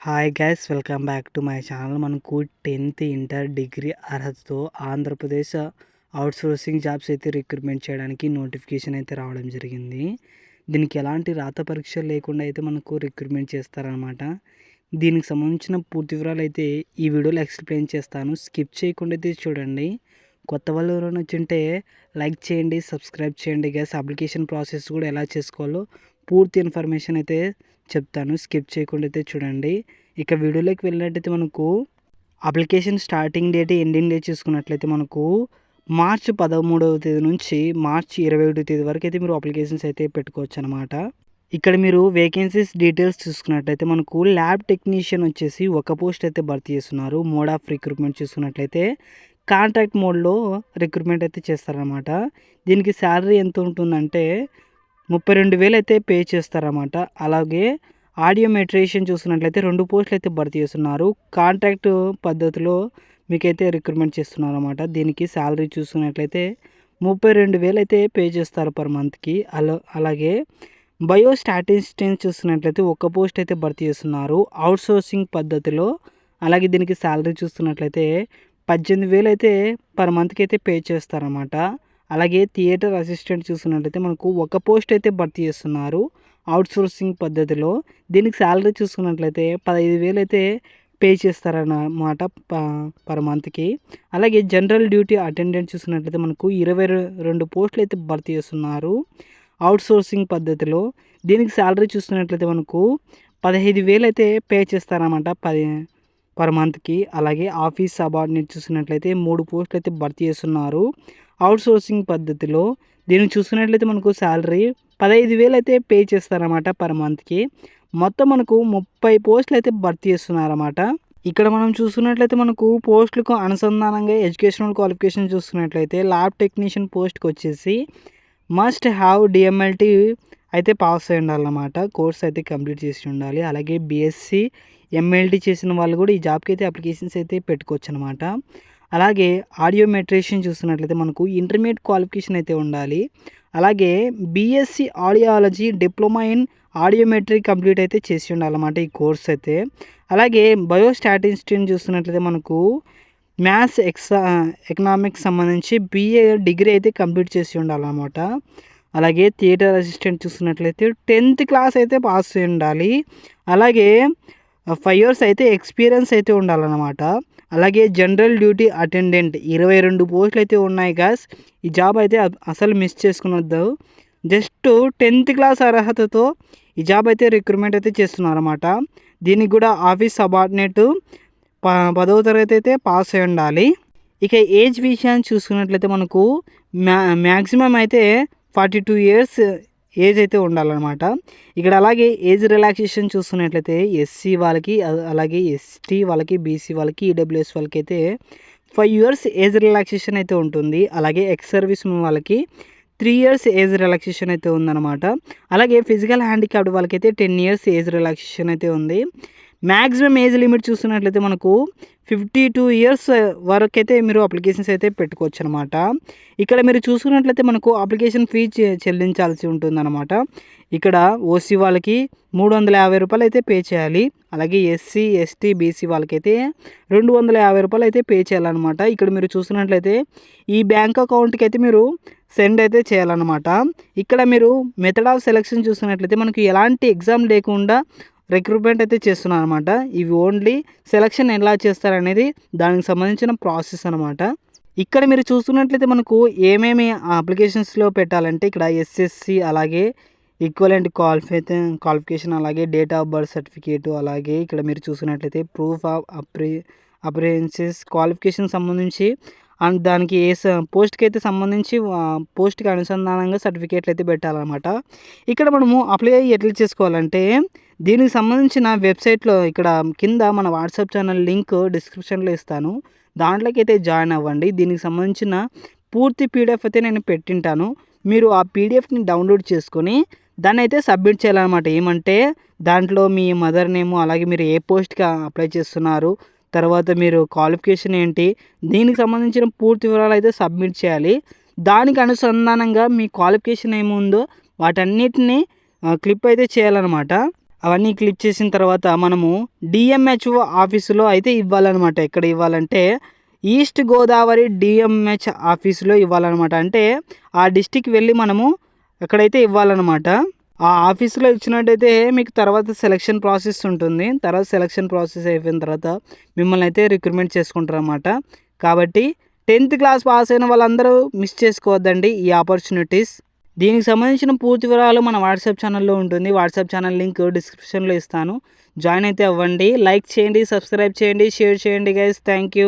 Hi guys, welcome back to my channel. మనకు 10th inter degree అర్హతతో Andhra Pradesh outsourcing jobs అయితే recruitment చేయడానికి notification అయితే రావడం జరిగింది. దీనికి ఎలాంటి రాత పరీక్షలు లేకుండా అయితే మనకు రిక్రూట్మెంట్ చేస్తారనమాట. దీనికి సంబంధించిన పూర్తి వివరాలు అయితే ఈ వీడియోలో ఎక్స్ప్లెయిన్ చేస్తాను. స్కిప్ చేయకుండా అయితే చూడండి. కొత్త వాళ్ళు ఎవరైనా వచ్చింటే లైక్ చేయండి, సబ్స్క్రైబ్ చేయండి గైస్. అప్లికేషన్ ప్రాసెస్ కూడా ఎలా చేసుకోవాలో పూర్తి ఇన్ఫర్మేషన్ అయితే చెప్తాను. స్కిప్ చేయకుండా అయితే చూడండి. ఇక వీడియోలోకి వెళ్ళినట్టయితే మనకు application starting date, ending date చూసుకున్నట్లయితే మనకు మార్చి 13వ తేదీ నుంచి మార్చి 21వ తేదీ వరకు అయితే మీరు అప్లికేషన్స్ అయితే పెట్టుకోవచ్చు అనమాట. ఇక్కడ మీరు వేకెన్సీస్ డీటెయిల్స్ చూసుకున్నట్లయితే మనకు ల్యాబ్ టెక్నీషియన్ వచ్చేసి ఒక పోస్ట్ అయితే భర్తీ చేస్తున్నారు. మోడ్ ఆఫ్ రిక్రూట్మెంట్ చూసుకున్నట్లయితే కాంట్రాక్ట్ మోడ్లో రిక్రూట్మెంట్ అయితే చేస్తారనమాట. దీనికి శాలరీ ఎంత ఉంటుందంటే 32,000 అయితే పే చేస్తారన్నమాట. అలాగే ఆడియో మెట్రీషియన్ చూసినట్లయితే 2 పోస్టులు అయితే భర్తీ చేస్తున్నారు. కాంట్రాక్ట్ పద్ధతిలో మీకైతే రిక్రూట్మెంట్ చేస్తున్నారన్నమాట. దీనికి శాలరీ చూసుకున్నట్లయితే 32,000 అయితే పే చేస్తారు పర్ మంత్కి. అలాగే బయో స్టాటిస్టిక్స్ చూస్తున్నట్లయితే ఒక పోస్ట్ అయితే భర్తీ చేస్తున్నారు అవుట్సోర్సింగ్ పద్ధతిలో. అలాగే దీనికి శాలరీ చూస్తున్నట్లయితే 18,000 అయితే పర్ మంత్కి అయితే పే చేస్తారన్నమాట. అలాగే థియేటర్ అసిస్టెంట్ చూసుకున్నట్లయితే మనకు ఒక పోస్ట్ అయితే భర్తీ చేస్తున్నారు అవుట్సోర్సింగ్ పద్ధతిలో. దీనికి శాలరీ చూసుకున్నట్లయితే 15,000 అయితే పే చేస్తారన్నమాట పర్ మంత్కి. అలాగే జనరల్ డ్యూటీ అటెండెంట్ చూసుకున్నట్లయితే మనకు 22 పోస్టులు అయితే భర్తీ చేస్తున్నారు అవుట్సోర్సింగ్ పద్ధతిలో. దీనికి శాలరీ చూసుకున్నట్లయితే మనకు 15,000 అయితే పే చేస్తారన్నమాట పర్ మంత్కి. అలాగే ఆఫీస్ సబార్డినేట్ చూసినట్లయితే 3 పోస్టులు అయితే భర్తీ చేస్తున్నారు అవుట్సోర్సింగ్ పద్ధతిలో. దీన్ని చూసుకున్నట్లయితే మనకు శాలరీ 15,000 అయితే పే చేస్తారన్నమాట పర్ మంత్కి. మొత్తం మనకు 30 పోస్టులు అయితే భర్తీ చేస్తున్నారన్నమాట. ఇక్కడ మనం చూసుకున్నట్లయితే మనకు పోస్టులకు అనుసంధానంగా ఎడ్యుకేషనల్ క్వాలిఫికేషన్ చూసుకున్నట్లయితే ల్యాబ్ టెక్నీషియన్ పోస్ట్కి వచ్చేసి మస్ట్ హ్యావ్ డిఎంఎల్టీ అయితే పాస్ అయి ఉండాలన్నమాట. కోర్స్ అయితే కంప్లీట్ చేసి ఉండాలి. అలాగే బీఎస్సీ ఎంఎల్టీ చేసిన వాళ్ళు కూడా ఈ జాబ్కి అయితే అప్లికేషన్స్ అయితే పెట్టుకోవచ్చు అనమాట. అలాగే ఆడియో మెట్రీషియన్ చూస్తున్నట్లయితే మనకు ఇంటర్మీడియట్ క్వాలిఫికేషన్ అయితే ఉండాలి. అలాగే BSc audiology diploma in audiometry complete అయితే చేసి ఉండాలన్నమాట ఈ కోర్స్ అయితే. అలాగే బయో స్టాటిస్టిక్స్ చూస్తున్నట్లయితే మనకు మ్యాథ్స్ ఎకనామిక్స్ సంబంధించి BA డిగ్రీ అయితే కంప్లీట్ చేసి ఉండాలన్నమాట. అలాగే థియేటర్ అసిస్టెంట్ చూస్తున్నట్లయితే 10th క్లాస్ అయితే పాస్ అయి ఉండాలి. అలాగే 5 years అయితే ఎక్స్పీరియన్స్ అయితే ఉండాలన్నమాట. అలాగే జనరల్ డ్యూటీ అటెండెంట్ 22 పోస్టులు అయితే ఉన్నాయి గాస్. ఈ జాబ్ అయితే అసలు మిస్ చేసుకునొద్దు. జస్ట్ 10th క్లాస్ అర్హతతో ఈ జాబ్ అయితే రిక్రూట్మెంట్ అయితే చేస్తున్నారన్నమాట. దీనికి కూడా ఆఫీస్ సబార్డినేట్ 10వ తరగతి అయితే పాస్ అయి ఉండాలి. ఇక ఏజ్ విషయాన్ని చూసుకున్నట్లయితే మనకు మ్యాక్సిమం అయితే 42 years ఏజ్ అయితే ఉండాలన్నమాట. ఇక్కడ అలాగే ఏజ్ రిలాక్సేషన్ చూస్తున్నట్లయితే SC వాళ్ళకి, అలాగే ST వాళ్ళకి, BC వాళ్ళకి, EWS వాళ్ళకి అయితే 5 years ఏజ్ రిలాక్సేషన్ అయితే ఉంటుంది. అలాగే ఎక్స్ సర్వీస్ వాళ్ళకి 3 years ఏజ్ రిలాక్సేషన్ అయితే ఉందన్నమాట. అలాగే ఫిజికల్ హ్యాండిక్యాప్డ్ వాళ్ళకైతే 10 years ఏజ్ రిలాక్సేషన్ అయితే ఉంది. మ్యాక్సిమం ఏజ్ లిమిట్ చూస్తున్నట్లయితే మనకు 52 years వరకు అయితే మీరు అప్లికేషన్స్ అయితే పెట్టుకోవచ్చు అనమాట. ఇక్కడ మీరు చూసుకున్నట్లయితే మనకు అప్లికేషన్ ఫీ చెల్లించాల్సి ఉంటుందన్నమాట. ఇక్కడ OC వాళ్ళకి 350 రూపాయలు అయితే పే చేయాలి. అలాగే SC, ST, BC వాళ్ళకైతే 250 రూపాయలు అయితే పే చేయాలన్నమాట. ఇక్కడ మీరు చూస్తున్నట్లయితే ఈ బ్యాంక్ అకౌంట్కి అయితే మీరు సెండ్ అయితే చేయాలన్నమాట. ఇక్కడ మీరు మెథడ్ ఆఫ్ సెలెక్షన్ చూస్తున్నట్లయితే మనకు ఎలాంటి ఎగ్జామ్ లేకుండా రిక్రూట్మెంట్ అయితే చేస్తున్నారు అనమాట. ఇవి ఓన్లీ సెలక్షన్ ఎలా చేస్తారనేది దానికి సంబంధించిన ప్రాసెస్ అనమాట. ఇక్కడ మీరు చూస్తున్నట్లయితే మనకు ఏమేమి అప్లికేషన్స్లో పెట్టాలంటే ఇక్కడ SSC, అలాగే ఈక్వలెంట్ క్వాలిఫికేషన్, అలాగే డేట్ ఆఫ్ బర్త్ సర్టిఫికేటు, అలాగే ఇక్కడ మీరు చూస్తున్నట్లయితే ప్రూఫ్ ఆఫ్ అప్రెంటిస్ క్వాలిఫికేషన్ సంబంధించి దానికి ఏ పోస్ట్కి అయితే సంబంధించి పోస్ట్కి అనుసంధానంగా సర్టిఫికేట్లు అయితే పెట్టాలన్నమాట. ఇక్కడ మనము అప్లై ఎట్లా చేసుకోవాలంటే దీనికి సంబంధించిన వెబ్సైట్లో ఇక్కడ కింద మన వాట్సాప్ ఛానల్ లింక్ డిస్క్రిప్షన్లో ఇస్తాను. దాంట్లోకి అయితే జాయిన్ అవ్వండి. దీనికి సంబంధించిన పూర్తి PDF అయితే నేను పెట్టింటాను. మీరు ఆ PDFని డౌన్లోడ్ చేసుకొని దాన్ని అయితే సబ్మిట్ చేయాలన్నమాట. ఏమంటే దాంట్లో మీ మదర్ నేము, అలాగే మీరు ఏ పోస్ట్కి అప్లై చేస్తున్నారు, తర్వాత మీరు క్వాలిఫికేషన్ ఏంటి, దీనికి సంబంధించిన పూర్తి వివరాలు అయితే సబ్మిట్ చేయాలి. దానికి అనుసంధానంగా మీ క్వాలిఫికేషన్ ఏముందో వాటన్నిటిని క్లిప్ అయితే చేయాలన్నమాట. అవన్నీ క్లిక్ చేసిన తర్వాత మనము డిఎంహెచ్ఓ ఆఫీసులో అయితే ఇవ్వాలన్నమాట. ఎక్కడ ఇవ్వాలంటే ఈస్ట్ గోదావరి డిఎంహెచ్ ఆఫీసులో ఇవ్వాలన్నమాట. అంటే ఆ డిస్టిక్ వెళ్ళి మనము ఎక్కడైతే ఇవ్వాలన్నమాట. ఆ ఆఫీసులో ఇచ్చినట్టయితే మీకు తర్వాత సెలక్షన్ ప్రాసెస్ ఉంటుంది. తర్వాత సెలక్షన్ ప్రాసెస్ అయిపోయిన తర్వాత మిమ్మల్ని అయితే రిక్రూట్మెంట్ చేసుకుంటారన్నమాట. కాబట్టి 10th క్లాస్ పాస్ అయిన వాళ్ళందరూ మిస్ చేసుకోవద్దండి ఈ ఆపర్చునిటీస్. దీనికి సంబంధించిన పూర్తి వివరాలు మన వాట్సాప్ ఛానల్లో ఉంటుంది. వాట్సాప్ ఛానల్ లింక్ డిస్క్రిప్షన్లో ఇస్తాను. జాయిన్ అయితే అవ్వండి. లైక్ చేయండి, సబ్స్క్రైబ్ చేయండి, షేర్ చేయండి గైస్. Thank you.